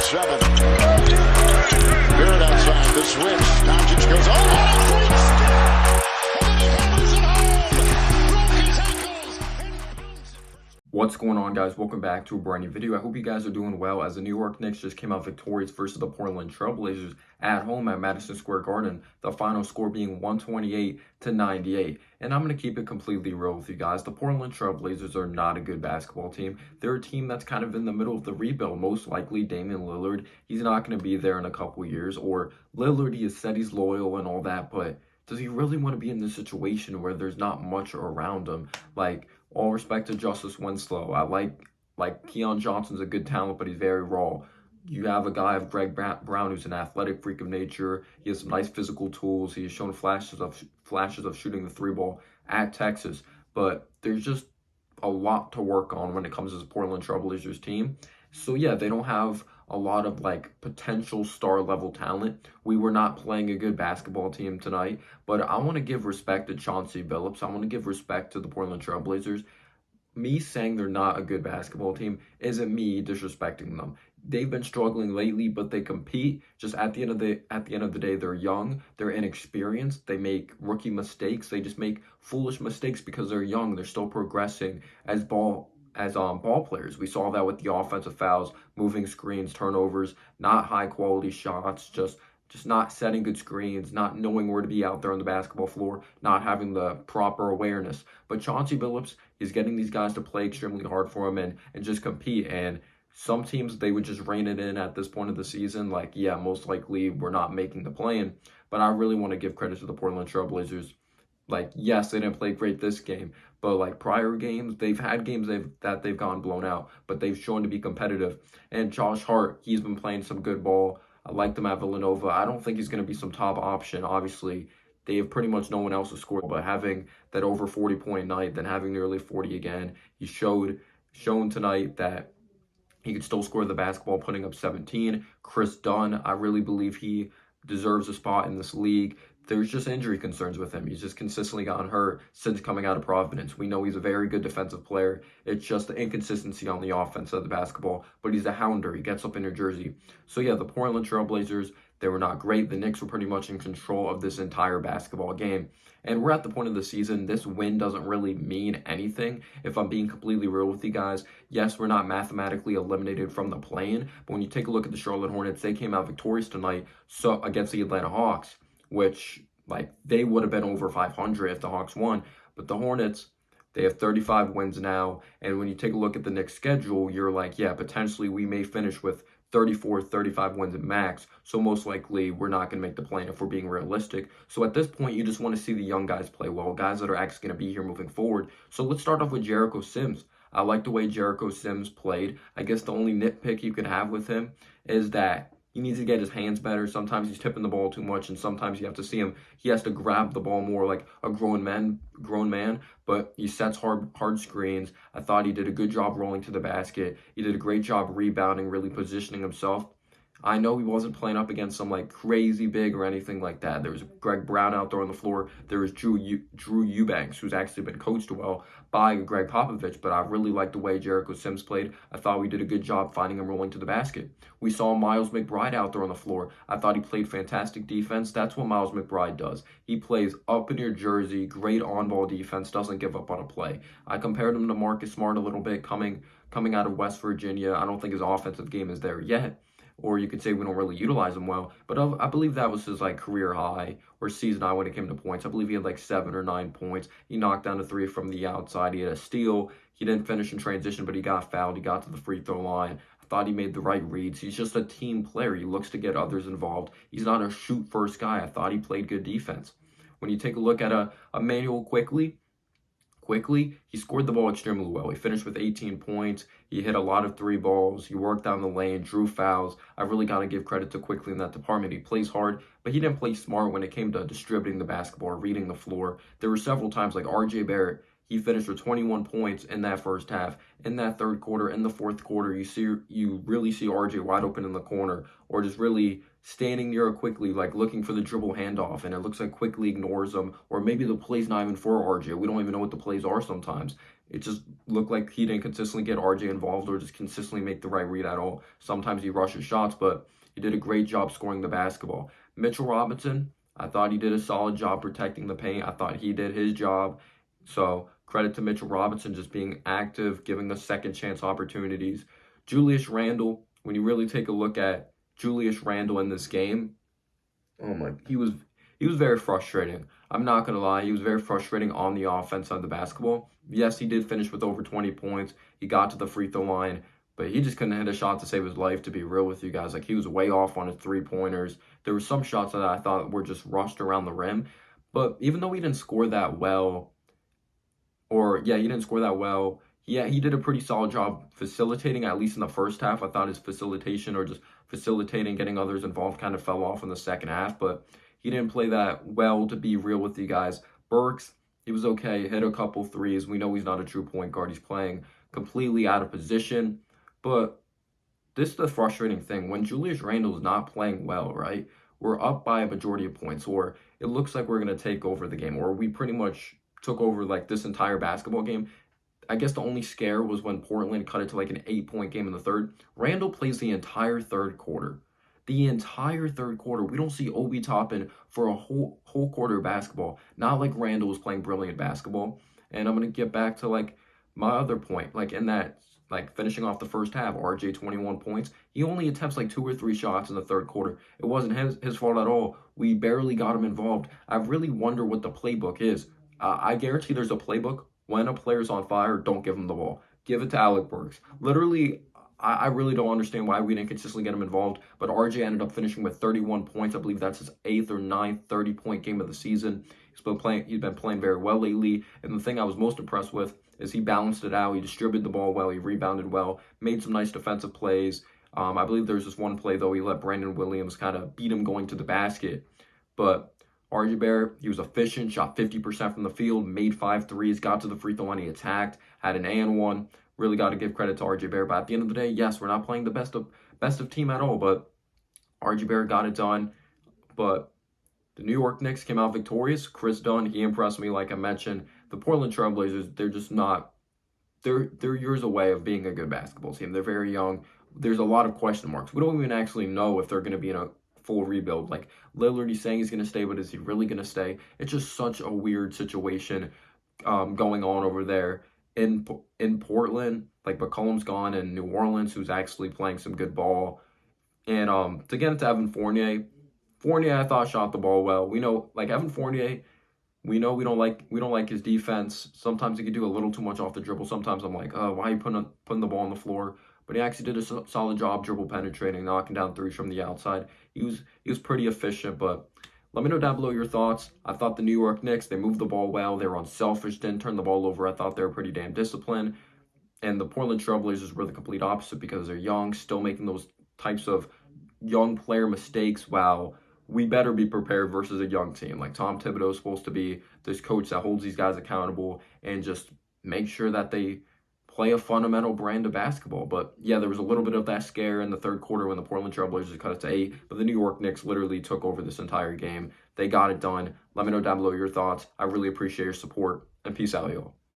7. Barrett outside, the switch. Doncic goes, oh, what a great step! And then he hammers it home! Broke his ankles! What's going on, guys? Welcome back to a brand new video. I hope you guys are doing well, as the New York Knicks just came out victorious versus the Portland Trail Blazers at home at Madison Square Garden, the final score being 128-98. And I'm going to keep it completely real with you guys. The Portland Trail Blazers are not a good basketball team. They're a team that's kind of in the middle of the rebuild. Most likely Damian Lillard, he's not going to be there in a couple years. Or Lillard, he has said he's loyal and all that, but does he really want to be in this situation where there's not much around him? Like, all respect to Justice Winslow. I like Keon Johnson's a good talent, but he's very raw. You have a guy of Greg Brown who's an athletic freak of nature. He has some nice physical tools. He has shown flashes of shooting the three ball at Texas. But there's just a lot to work on when it comes to the Portland Trail Blazers team. So yeah, they don't have a lot of potential star level talent. We were not playing a good basketball team tonight, but I want to give respect to Chauncey Billups. I want to give respect to the Portland Trail Blazers. Me saying they're not a good basketball team isn't me disrespecting them. They've been struggling lately, but they compete. Just at the end of the day, they're young, they're inexperienced, they make rookie mistakes, they just make foolish mistakes because they're young, they're still progressing as ball players. We saw that with the offensive fouls, moving screens, turnovers, not high quality shots, just not setting good screens, not knowing where to be out there on the basketball floor, not having the proper awareness. But Chauncey Billups is getting these guys to play extremely hard for him and just compete. And some teams, they would just rein it in at this point of the season. Yeah, most likely we're not making the play-in. But I really want to give credit to the Portland Trail Blazers. Yes, they didn't play great this game, but prior games, they've had games that they've gone blown out, but they've shown to be competitive. And Josh Hart, he's been playing some good ball. I like them at Villanova. I don't think he's going to be some top option. Obviously, they have pretty much no one else to score, but having that over 40-point night, then having nearly 40 again, he shown tonight that he could still score the basketball, putting up 17. Chris Dunn, I really believe he deserves a spot in this league. There's just injury concerns with him. He's just consistently gotten hurt since coming out of Providence. We know he's a very good defensive player. It's just the inconsistency on the offense of the basketball, but he's a hounder. He gets up in New Jersey. So yeah, the Portland Trail Blazers, they were not great. The Knicks were pretty much in control of this entire basketball game. And we're at the point of the season, this win doesn't really mean anything. If I'm being completely real with you guys, yes, we're not mathematically eliminated from the play-in, but when you take a look at the Charlotte Hornets, they came out victorious tonight against the Atlanta Hawks, which they would have been over 500 if the Hawks won. But the Hornets, they have 35 wins now. And when you take a look at the Knicks schedule, you're yeah, potentially we may finish with 34, 35 wins at max. So most likely we're not going to make the play-in if we're being realistic. So at this point, you just want to see the young guys play well, guys that are actually going to be here moving forward. So let's start off with Jericho Sims. I like the way Jericho Sims played. I guess the only nitpick you could have with him is that he needs to get his hands better. Sometimes he's tipping the ball too much, and sometimes you have to see him. He has to grab the ball more like a grown man, but he sets hard screens. I thought he did a good job rolling to the basket. He did a great job rebounding, really positioning himself. I know he wasn't playing up against some crazy big or anything like that. There was Greg Brown out there on the floor. There was Drew Eubanks, who's actually been coached well by Greg Popovich, but I really liked the way Jericho Sims played. I thought we did a good job finding him rolling to the basket. We saw Miles McBride out there on the floor. I thought he played fantastic defense. That's what Miles McBride does. He plays up in your jersey, great on-ball defense, doesn't give up on a play. I compared him to Marcus Smart a little bit coming out of West Virginia. I don't think his offensive game is there yet. Or you could say we don't really utilize him well. But I believe that was his career high or season high when it came to points. I believe he had 7 or 9 points. He knocked down a 3 from the outside. He had a steal. He didn't finish in transition, but he got fouled. He got to the free throw line. I thought he made the right reads. He's just a team player. He looks to get others involved. He's not a shoot first guy. I thought he played good defense. When you take a look at Emmanuel quickly, he scored the ball extremely well. He finished with 18 points. He hit a lot of 3 balls. He worked down the lane, drew fouls. I really got to give credit to Quickly in that department. He plays hard, but he didn't play smart when it came to distributing the basketball, reading the floor. There were several times RJ Barrett, he finished with 21 points in that first half. In that third quarter, in the fourth quarter, you really see RJ wide open in the corner, or just really standing near Quickly, looking for the dribble handoff, and it looks like Quickly ignores him, or maybe the play's not even for RJ. We don't even know what the plays are sometimes. it just looked like he didn't consistently get RJ involved or just consistently make the right read at all. Sometimes he rushes shots, but he did a great job scoring the basketball. Mitchell Robinson, I thought he did a solid job protecting the paint. I thought he did his job. So credit to Mitchell Robinson just being active, giving us second chance opportunities. Julius Randle, when you really take a look at Julius Randle in this game, oh my, he was very frustrating. I'm not gonna lie, he was very frustrating on the offense side of the basketball. Yes, he did finish with over 20 points. He got to the free throw line, but he just couldn't hit a shot to save his life, to be real with you guys. Like, he was way off on his three-pointers. There were some shots that I thought were just rushed around the rim. But even though he didn't score that well, he didn't score that well. Yeah, he did a pretty solid job facilitating, at least in the first half. I thought his facilitation or just facilitating, getting others involved kind of fell off in the second half, but he didn't play that well, to be real with you guys. Burks, he was okay, hit a couple threes. We know he's not a true point guard. He's playing completely out of position, but this is the frustrating thing. When Julius Randle is not playing well, right? We're up by a majority of points, or it looks like we're going to take over the game, or we pretty much took over like this entire basketball game. I guess the only scare was when Portland cut it to like an 8-point game in the third. Randle plays the entire third quarter. The entire third quarter. We don't see Obi Toppin for a whole quarter of basketball. Not like Randle was playing brilliant basketball. And I'm gonna get back to like my other point. Like in that, like finishing off the first half, RJ 21 points. He only attempts like 2 or 3 shots in the third quarter. It wasn't his fault at all. We barely got him involved. I really wonder what the playbook is. I guarantee there's a playbook. When a player's on fire, don't give him the ball. Give it to Alec Burks. Literally, I really don't understand why we didn't consistently get him involved, but RJ ended up finishing with 31 points. I believe that's his 8th or 9th 30-point game of the season. He's been playing very well lately, and the thing I was most impressed with is he balanced it out. He distributed the ball well. He rebounded well, made some nice defensive plays. I believe there's this one play, though, he let Brandon Williams kind of beat him going to the basket, but RJ Barrett, he was efficient, shot 50% from the field, made 5 threes, got to the free throw line, he attacked, had an and one. Really got to give credit to RJ Barrett. But at the end of the day, yes, we're not playing the best of team at all, but RJ Barrett got it done. But the New York Knicks came out victorious. Chris Dunn, he impressed me, like I mentioned. The Portland Trail Blazers, they're just not. They're years away of being a good basketball team. They're very young. There's a lot of question marks. We don't even actually know if they're going to be in a full rebuild. Like, Lillard, he's saying he's going to stay, but is he really going to stay? It's just such a weird situation going on over there in Portland. Like, McCollum's gone, and New Orleans, who's actually playing some good ball. And to get into Evan Fournier, I thought shot the ball well. We know, like, Evan Fournier, we know we don't like his defense. Sometimes he can do a little too much off the dribble. Sometimes I'm like, oh, why are you putting the ball on the floor? But he actually did a solid job dribble penetrating, knocking down threes from the outside. He was pretty efficient, but let me know down below your thoughts. I thought the New York Knicks, they moved the ball well. They were unselfish, didn't turn the ball over. I thought they were pretty damn disciplined. And the Portland Trail Blazers were the complete opposite because they're young, still making those types of young player mistakes. Wow, we better be prepared versus a young team. Like, Tom Thibodeau is supposed to be this coach that holds these guys accountable and just make sure that they play a fundamental brand of basketball. But yeah, there was a little bit of that scare in the third quarter when the Portland Trail Blazers cut it to 8, but the New York Knicks literally took over this entire game. They got it done. Let me know down below your thoughts. I really appreciate your support, and peace out, y'all.